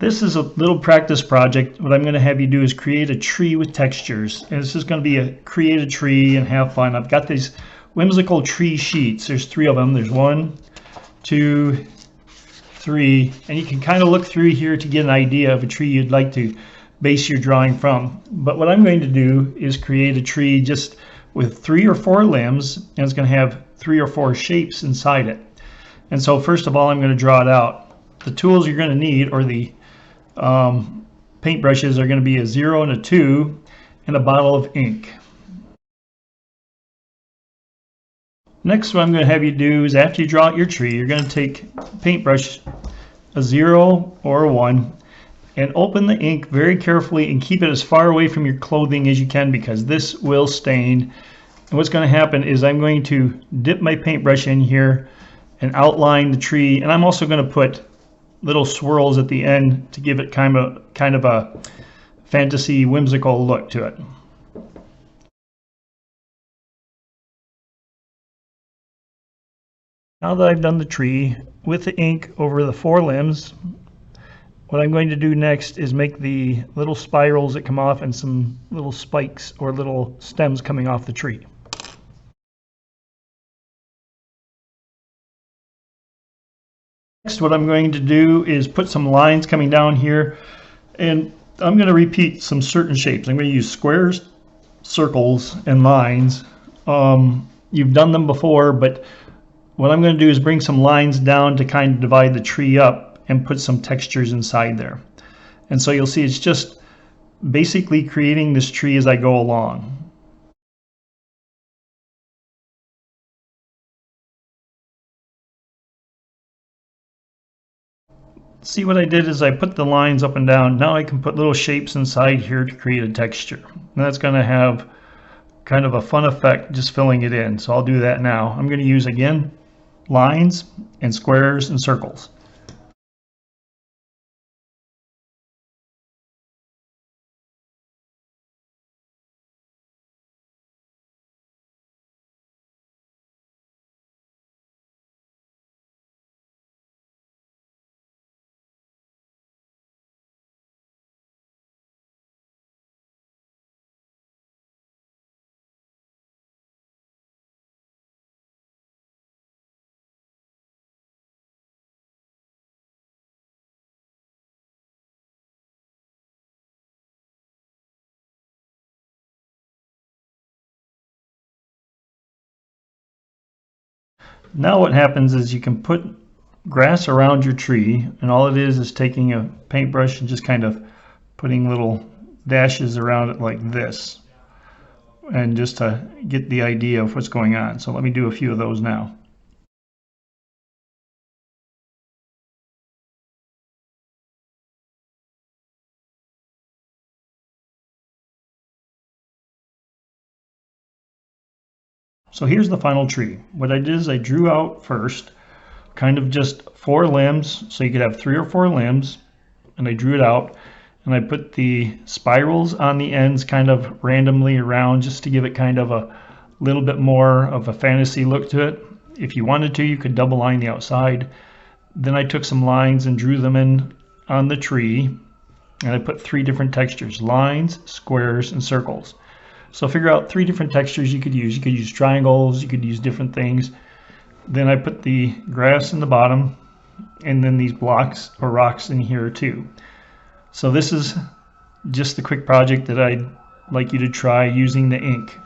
This is a little practice project. What I'm going to have you do is create a tree with textures. And this is going to be a create a tree and have fun. I've got these whimsical tree sheets. There's 3 of them. There's 1, 2, 3. And you can kind of look through here to get an idea of a tree you'd like to base your drawing from. But what I'm going to do is create a tree just with 3 or 4 limbs, and it's going to have 3 or 4 shapes inside it. And so first of all, I'm going to draw it out. The tools you're going to need, or the paintbrushes, are going to be a 0 and a 2 and a bottle of ink. Next, what I'm going to have you do is, after you draw out your tree, you're going to take paintbrush, a 0 or a 1, and open the ink very carefully and keep it as far away from your clothing as you can, because this will stain. And what's going to happen is I'm going to dip my paintbrush in here and outline the tree, and I'm also going to put little swirls at the end to give it kind of a fantasy, whimsical look to it. Now that I've done the tree with the ink over the 4 limbs, what I'm going to do next is make the little spirals that come off and some little spikes or little stems coming off the tree. Next, what I'm going to do is put some lines coming down here, and I'm going to repeat some certain shapes. I'm going to use squares, circles, and lines. You've done them before, but what I'm going to do is bring some lines down to kind of divide the tree up and put some textures inside there. And so you'll see it's just basically creating this tree as I go along. See, what I did is I put the lines up and down. Now I can put little shapes inside here to create a texture. And that's going to have kind of a fun effect just filling it in. So I'll do that now. I'm going to use, again, lines and squares and circles. Now what happens is you can put grass around your tree, and all it is taking a paintbrush and just kind of putting little dashes around it like this, and just to get the idea of what's going on. So let me do a few of those now. So here's the final tree. What I did is I drew out first kind of just 4 limbs, so you could have 3 or 4 limbs, and I drew it out, and I put the spirals on the ends kind of randomly around just to give it kind of a little bit more of a fantasy look to it. If you wanted to, you could double line the outside. Then I took some lines and drew them in on the tree, and I put 3 different textures: lines, squares, and circles. So figure out 3 different textures you could use. You could use triangles, you could use different things. Then I put the grass in the bottom, and then these blocks or rocks in here too. So this is just the quick project that I'd like you to try using the ink.